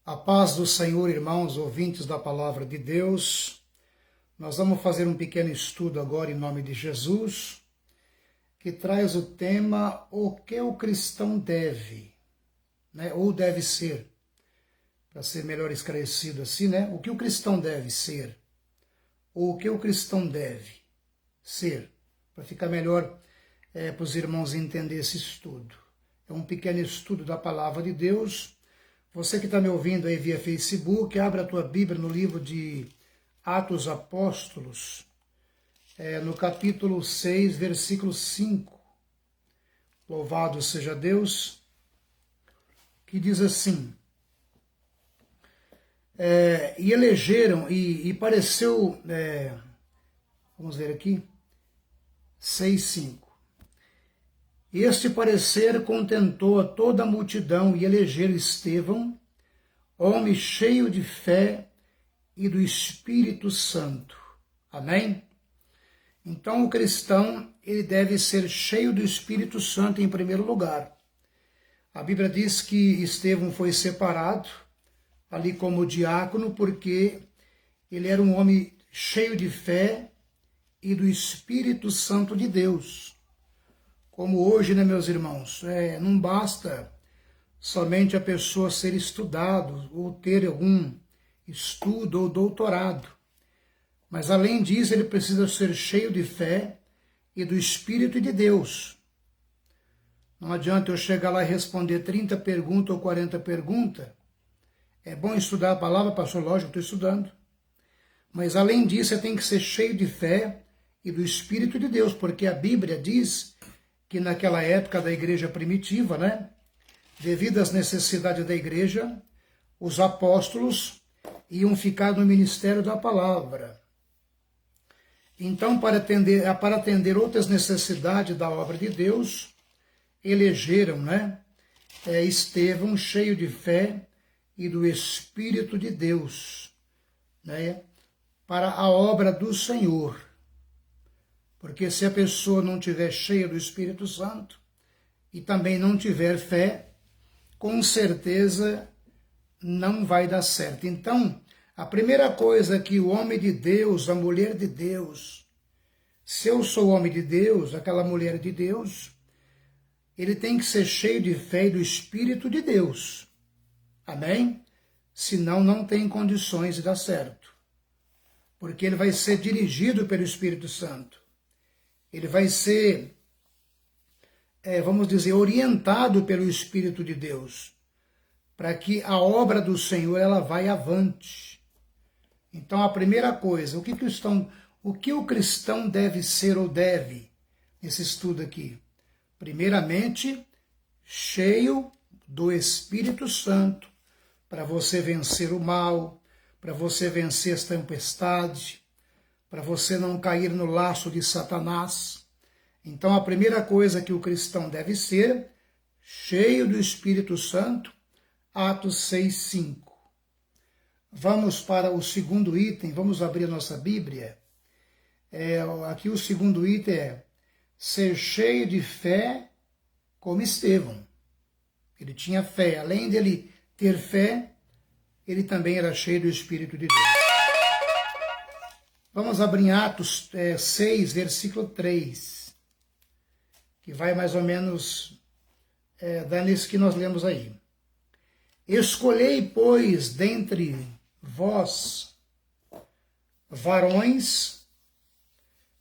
A paz do Senhor, irmãos, ouvintes da palavra de Deus. Nós vamos fazer um pequeno estudo agora em nome de Jesus, que traz o tema o que o cristão deve, ou deve ser, para ser melhor esclarecido assim, o que o cristão deve ser, ou o que o cristão deve ser, para ficar melhor para os irmãos entenderem esse estudo. É um pequeno estudo da palavra de Deus. Você que está me ouvindo aí via Facebook, abra a tua Bíblia no livro de Atos Apóstolos, no capítulo 6, versículo 5. Louvado seja Deus, que diz assim, e elegeram, e pareceu, vamos ver aqui, 6, 5. Este parecer contentou a toda a multidão e elegeram Estevão, homem cheio de fé e do Espírito Santo. Amém? Então o cristão, ele deve ser cheio do Espírito Santo em primeiro lugar. A Bíblia diz que Estevão foi separado, ali como diácono, porque ele era um homem cheio de fé e do Espírito Santo de Deus. Como hoje, meus irmãos, não basta somente a pessoa ser estudado ou ter algum estudo ou doutorado. Mas além disso, ele precisa ser cheio de fé e do Espírito de Deus. Não adianta eu chegar lá e responder 30 perguntas ou 40 perguntas. É bom estudar a palavra, pastor, lógico, estou estudando. Mas além disso, você tem que ser cheio de fé e do Espírito de Deus, porque a Bíblia diz que naquela época da igreja primitiva, devido às necessidades da igreja, os apóstolos iam ficar no ministério da palavra. Então, para atender outras necessidades da obra de Deus, elegeram Estevão cheio de fé e do Espírito de Deus, para a obra do Senhor. Porque se a pessoa não tiver cheia do Espírito Santo e também não tiver fé, com certeza não vai dar certo. Então, a primeira coisa que o homem de Deus, a mulher de Deus, se eu sou homem de Deus, aquela mulher de Deus, ele tem que ser cheio de fé e do Espírito de Deus. Amém? Senão não tem condições de dar certo. Porque ele vai ser dirigido pelo Espírito Santo. Ele vai ser, vamos dizer, orientado pelo Espírito de Deus, para que a obra do Senhor ela vai avante. Então, a primeira coisa, o que o cristão deve ser ou deve, nesse estudo aqui? Primeiramente, cheio do Espírito Santo, para você vencer o mal, para você vencer as tempestades, para você não cair no laço de Satanás. Então, a primeira coisa que o cristão deve ser, cheio do Espírito Santo, Atos 6, 5. Vamos para o segundo item, vamos abrir a nossa Bíblia. Aqui o segundo item é ser cheio de fé como Estevão. Ele tinha fé, além dele ter fé, ele também era cheio do Espírito de Deus. Vamos abrir em Atos 6, versículo 3, que vai mais ou menos dar nisso que nós lemos aí. Escolhei, pois, dentre vós, varões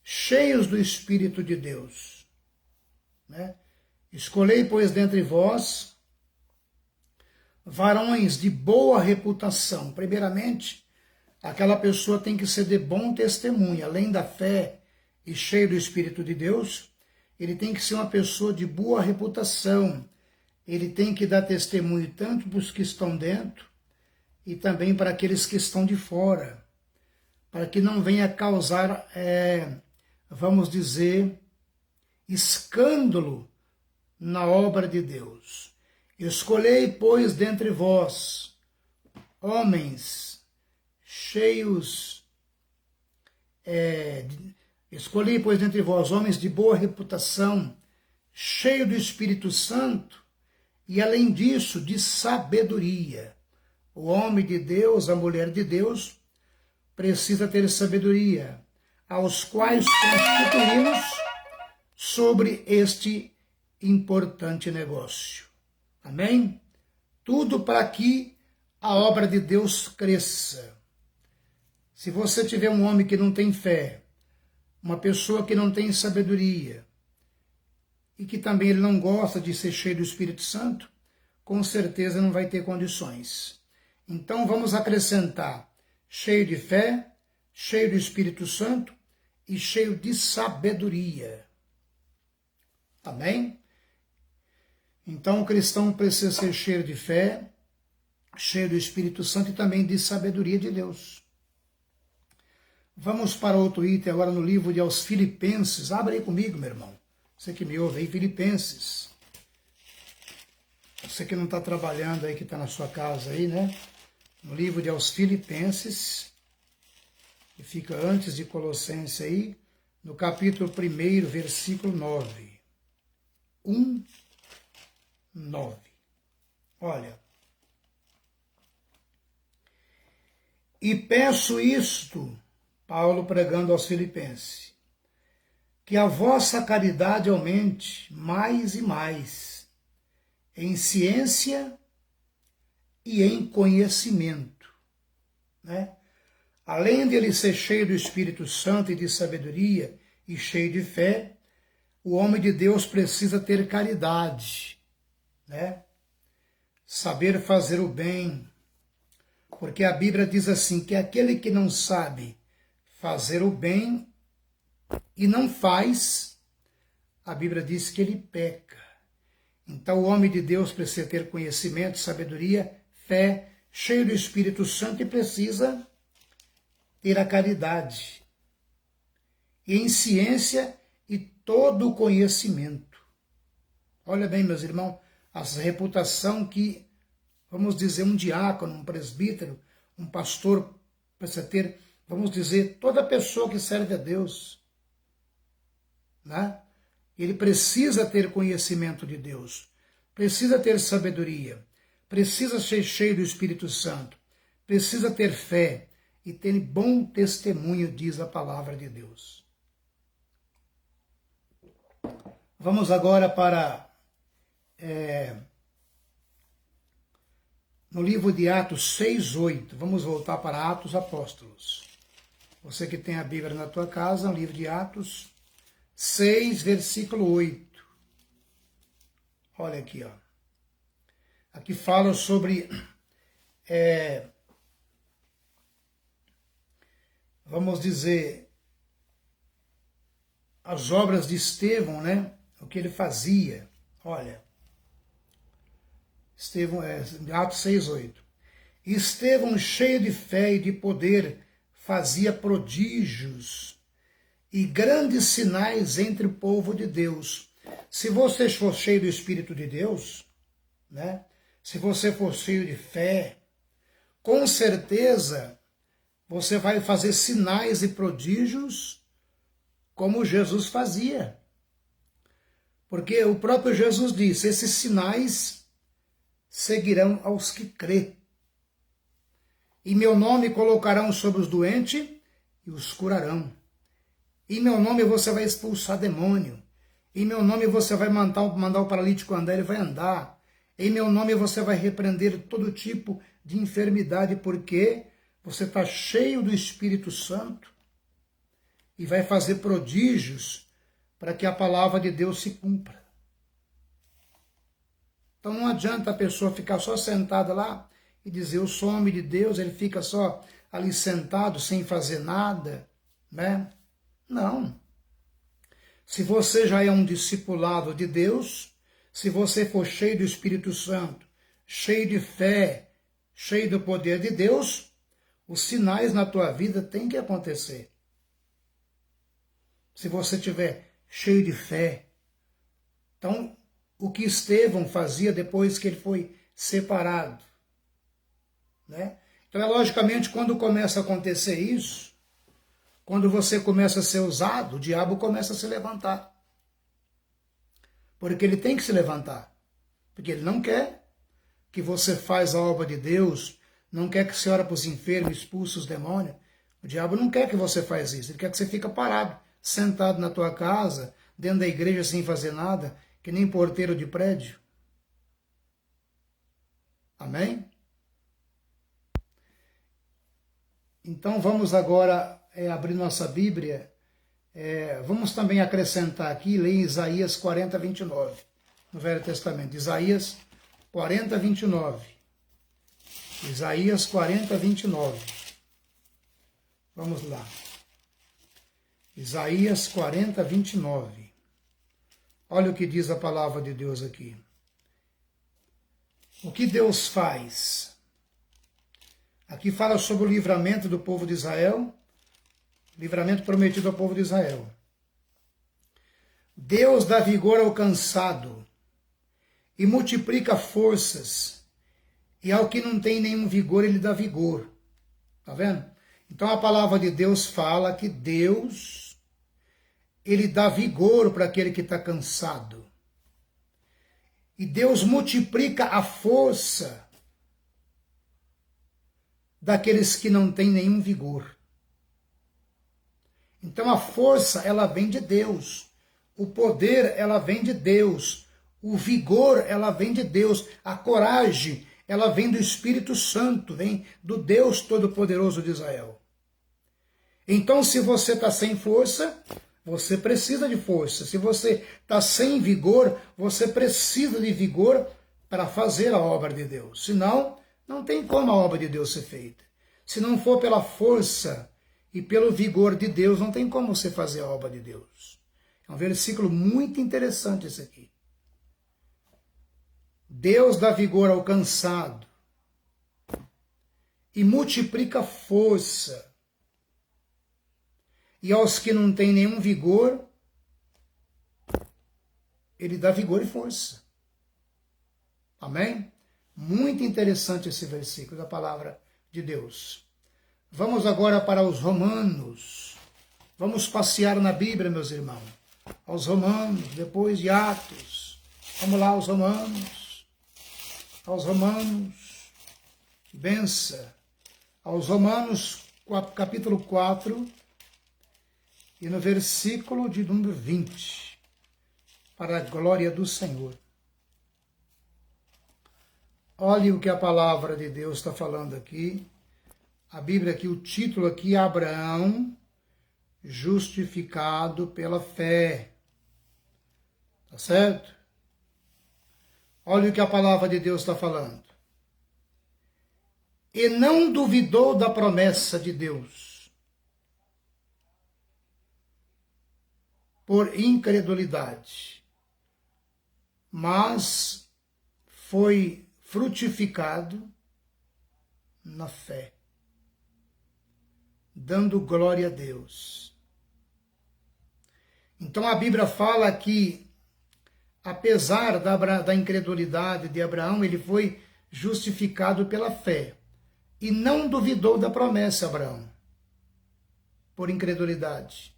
cheios do Espírito de Deus. Escolhei, pois, dentre vós, varões de boa reputação. Primeiramente, aquela pessoa tem que ser de bom testemunho, além da fé e cheio do Espírito de Deus, ele tem que ser uma pessoa de boa reputação, ele tem que dar testemunho tanto para os que estão dentro e também para aqueles que estão de fora, para que não venha causar, vamos dizer, escândalo na obra de Deus. Escolhei, pois, dentre vós, homens cheios, escolhi, pois, dentre vós, homens de boa reputação, cheios do Espírito Santo, e além disso, de sabedoria. O homem de Deus, a mulher de Deus, precisa ter sabedoria, aos quais constituímos sobre este importante negócio. Amém? Tudo para que a obra de Deus cresça. Se você tiver um homem que não tem fé, uma pessoa que não tem sabedoria, e que também ele não gosta de ser cheio do Espírito Santo, com certeza não vai ter condições. Então vamos acrescentar cheio de fé, cheio do Espírito Santo e cheio de sabedoria. Amém? Então o cristão precisa ser cheio de fé, cheio do Espírito Santo e também de sabedoria de Deus. Vamos para outro item agora no livro de aos Filipenses. Abre aí comigo, meu irmão. Você que me ouve aí, Filipenses. Você que não está trabalhando aí, que está na sua casa aí, né? No livro de aos Filipenses, que fica antes de Colossenses aí, no capítulo 1, versículo 9. 1, 9. Olha. E peço isto, Paulo pregando aos Filipenses, que a vossa caridade aumente mais e mais, em ciência e em conhecimento, né? Além de ele ser cheio do Espírito Santo e de sabedoria e cheio de fé, o homem de Deus precisa ter caridade, né? Saber fazer o bem, porque a Bíblia diz assim, que aquele que não sabe fazer o bem e não faz, a Bíblia diz que ele peca. Então o homem de Deus precisa ter conhecimento, sabedoria, fé, cheio do Espírito Santo e precisa ter a caridade. E em ciência e todo o conhecimento. Olha bem, meus irmãos, a reputação que, vamos dizer, um diácono, um presbítero, um pastor precisa ter, vamos dizer, toda pessoa que serve a Deus, né? Ele precisa ter conhecimento de Deus, precisa ter sabedoria, precisa ser cheio do Espírito Santo, precisa ter fé e ter bom testemunho, diz a palavra de Deus. Vamos agora para no livro de Atos 6:8. Vamos voltar para Atos Apóstolos. Você que tem a Bíblia na tua casa, no livro de Atos 6, versículo 8. Olha aqui, ó. Aqui fala sobre, vamos dizer, as obras de Estevão, né? O que ele fazia. Olha, Estevão, Atos 6:8. Estevão, cheio de fé e de poder, fazia prodígios e grandes sinais entre o povo de Deus. Se você for cheio do Espírito de Deus, né? Se você for cheio de fé, com certeza você vai fazer sinais e prodígios como Jesus fazia. Porque o próprio Jesus disse, esses sinais seguirão aos que crê. Em meu nome colocarão sobre os doentes e os curarão. Em meu nome você vai expulsar demônio. Em meu nome você vai mandar o paralítico andar, ele vai andar. Em meu nome você vai repreender todo tipo de enfermidade, porque você está cheio do Espírito Santo e vai fazer prodígios para que a palavra de Deus se cumpra. Então não adianta a pessoa ficar só sentada lá e dizer, eu sou homem de Deus, ele fica só ali sentado sem fazer nada, né? Não. Se você já é um discipulado de Deus, se você for cheio do Espírito Santo, cheio de fé, cheio do poder de Deus, os sinais na tua vida têm que acontecer. Se você estiver cheio de fé. Então, o que Estevão fazia depois que ele foi separado, né? Então, logicamente, quando começa a acontecer isso, quando você começa a ser usado, o diabo começa a se levantar. Porque ele tem que se levantar. Porque ele não quer que você faça a obra de Deus, não quer que você ore para os enfermos, expulse os demônios. O diabo não quer que você faça isso, ele quer que você fique parado, sentado na tua casa, dentro da igreja sem fazer nada, que nem porteiro de prédio. Amém? Então vamos agora abrir nossa Bíblia. Vamos também acrescentar aqui, ler Isaías 40, 29, no Velho Testamento. Isaías 40, 29. Isaías 40, 29. Vamos lá. Isaías 40, 29. Olha o que diz a palavra de Deus aqui. O que Deus faz? Aqui fala sobre o livramento do povo de Israel, livramento prometido ao povo de Israel. Deus dá vigor ao cansado e multiplica forças, e ao que não tem nenhum vigor, ele dá vigor. Tá vendo? Então a palavra de Deus fala que Deus, ele dá vigor para aquele que está cansado. E Deus multiplica a força daqueles que não têm nenhum vigor. Então a força, ela vem de Deus. O poder, ela vem de Deus. O vigor, ela vem de Deus. A coragem, ela vem do Espírito Santo, vem do Deus Todo-Poderoso de Israel. Então, se você está sem força, você precisa de força. Se você está sem vigor, você precisa de vigor para fazer a obra de Deus. Senão, não tem como a obra de Deus ser feita. Se não for pela força e pelo vigor de Deus, não tem como você fazer a obra de Deus. É um versículo muito interessante esse aqui. Deus dá vigor ao cansado e multiplica força. E aos que não têm nenhum vigor, ele dá vigor e força. Amém? Muito interessante esse versículo da palavra de Deus. Vamos agora para os Romanos. Vamos passear na Bíblia, meus irmãos. Aos Romanos, depois de Atos. Vamos lá aos Romanos. Aos Romanos. Benção. Aos Romanos, capítulo 4. E no versículo de número 20, para a glória do Senhor. Olhe o que a palavra de Deus está falando aqui. A Bíblia aqui, o título aqui é Abraão, justificado pela fé. Tá certo? Olha o que a palavra de Deus está falando. E não duvidou da promessa de Deus, por incredulidade, mas foi frutificado na fé, dando glória a Deus. Então a Bíblia fala que, apesar da incredulidade de Abraão, ele foi justificado pela fé, e não duvidou da promessa, Abraão, por incredulidade.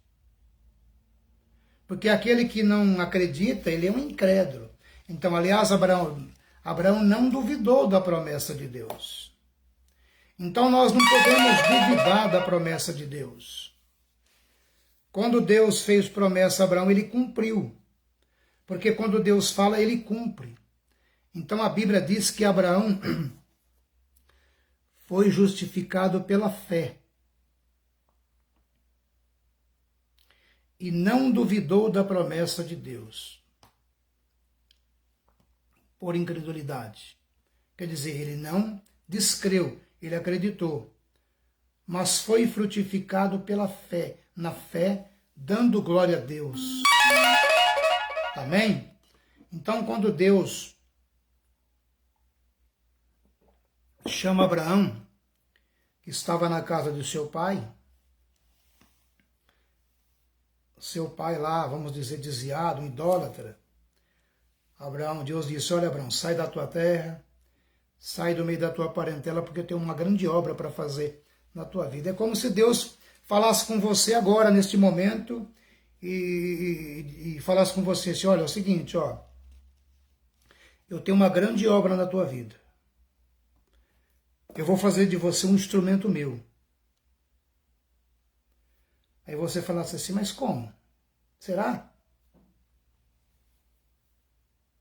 Porque aquele que não acredita, ele é um incrédulo. Então, aliás, Abraão não duvidou da promessa de Deus. Então, nós não podemos duvidar da promessa de Deus. Quando Deus fez promessa a Abraão, ele cumpriu. Porque quando Deus fala, ele cumpre. Então, a Bíblia diz que Abraão foi justificado pela fé. E não duvidou da promessa de Deus, por incredulidade. Quer dizer, ele não descreu, ele acreditou, mas foi frutificado pela fé, na fé, dando glória a Deus. Amém? Então, quando Deus chama Abraão, que estava na casa do seu pai lá, vamos dizer, desviado, um idólatra. Deus disse, olha Abraão, sai da tua terra, sai do meio da tua parentela, porque eu tenho uma grande obra para fazer na tua vida. É como se Deus falasse com você agora, neste momento, e falasse com você assim, olha, é o seguinte, eu tenho uma grande obra na tua vida. Eu vou fazer de você um instrumento meu. Aí você falasse assim, mas como? Será?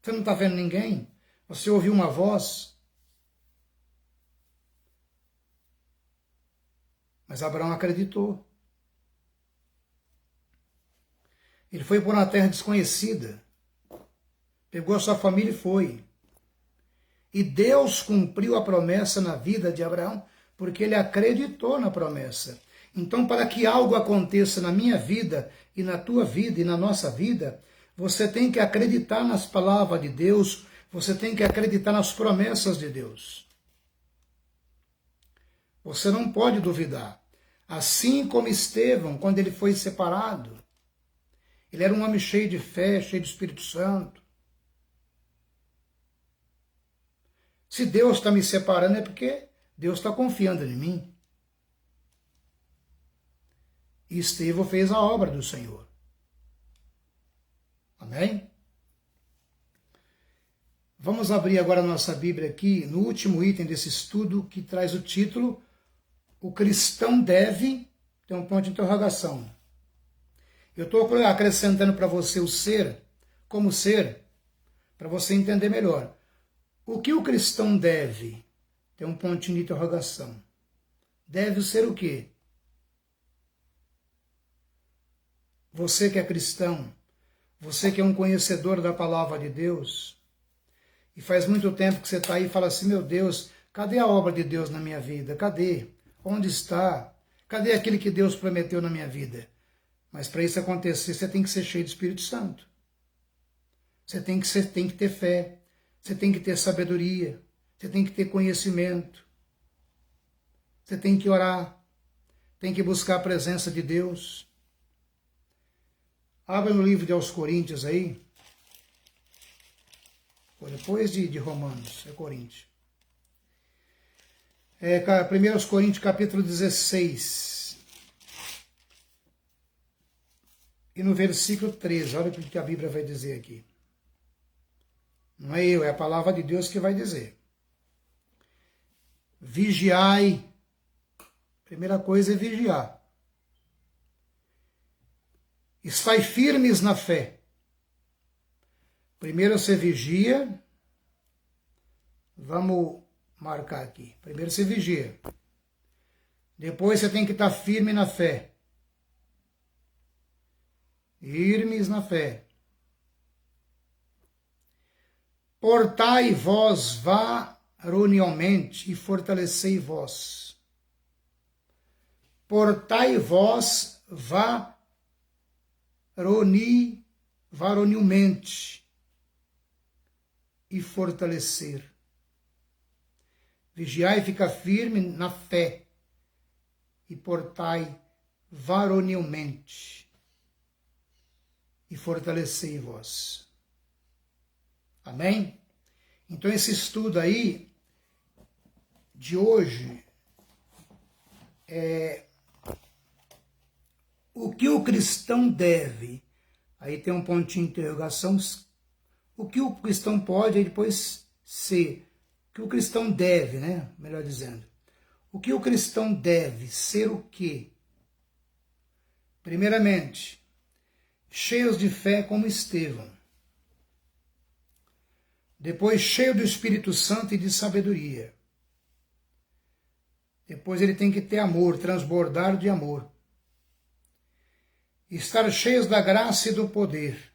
Você não está vendo ninguém? Você ouviu uma voz? Mas Abraão acreditou. Ele foi por uma terra desconhecida. Pegou a sua família e foi. E Deus cumpriu a promessa na vida de Abraão, porque ele acreditou na promessa. Então, para que algo aconteça na minha vida, e na tua vida, e na nossa vida, você tem que acreditar nas palavras de Deus, você tem que acreditar nas promessas de Deus. Você não pode duvidar. Assim como Estevão, quando ele foi separado, ele era um homem cheio de fé, cheio do Espírito Santo. Se Deus está me separando é porque Deus está confiando em mim. E Estevão fez a obra do Senhor. Amém? Vamos abrir agora a nossa Bíblia aqui, no último item desse estudo, que traz o título O Cristão Deve, tem um ponto de interrogação. Eu estou acrescentando para você o ser, como ser, para você entender melhor. O que o cristão deve? Tem um pontinho de interrogação. Deve ser o quê? Você que é cristão, você que é um conhecedor da palavra de Deus, e faz muito tempo que você está aí e fala assim, meu Deus, cadê a obra de Deus na minha vida? Cadê? Onde está? Cadê aquele que Deus prometeu na minha vida? Mas para isso acontecer, você tem que ser cheio do Espírito Santo. Você tem que ter fé. Você tem que ter sabedoria. Você tem que ter conhecimento. Você tem que orar. Tem que buscar a presença de Deus. Abra no livro de aos Coríntios aí. Depois de Romanos, é Coríntios. 1 Coríntios capítulo 16. E no versículo 13, olha o que a Bíblia vai dizer aqui. Não é eu, é a palavra de Deus que vai dizer. Vigiai. Primeira coisa é vigiar. Estai firmes na fé. Primeiro você vigia. Vamos marcar aqui. Primeiro você vigia. Depois você tem que estar firme na fé. Firmes na fé. Portai vós varonilmente e fortalecei vós. Portai vós varonilmente e fortalecer. Vigiai e fica firme na fé e portai varonilmente e fortalecei vós. Amém? Então esse estudo aí de hoje é o que o cristão deve. Aí tem um pontinho de interrogação. O que o cristão pode aí depois ser. O que o cristão deve, né? Melhor dizendo. O que o cristão deve ser o quê? Primeiramente, cheios de fé como Estevão. Depois, cheio do Espírito Santo e de sabedoria. Depois ele tem que ter amor, transbordar de amor. Estar cheios da graça e do poder.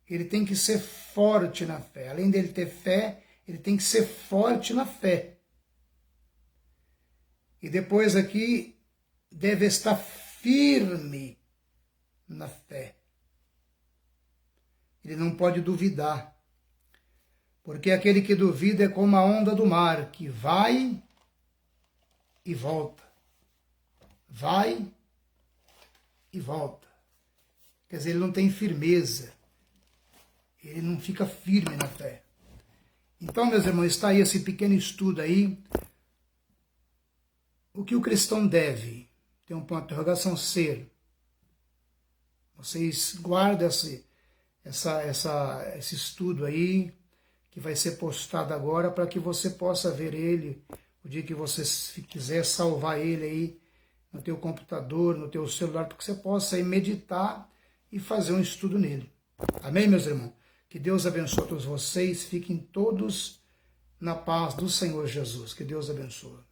Ele tem que ser forte na fé. Além dele ter fé, ele tem que ser forte na fé. E depois aqui, deve estar firme na fé. Ele não pode duvidar. Porque aquele que duvida é como a onda do mar, que vai e volta. Vai e volta. Quer dizer, ele não tem firmeza. Ele não fica firme na fé. Então, meus irmãos, está aí esse pequeno estudo aí. O que o cristão deve? Tem um ponto de interrogação, ser. Vocês guardem esse estudo aí, que vai ser postado agora para que você possa ver ele o dia que você quiser salvar ele aí no teu computador, no teu celular, para que você possa aí meditar e fazer um estudo nele. Amém, meus irmãos? Que Deus abençoe a todos vocês, fiquem todos na paz do Senhor Jesus. Que Deus abençoe.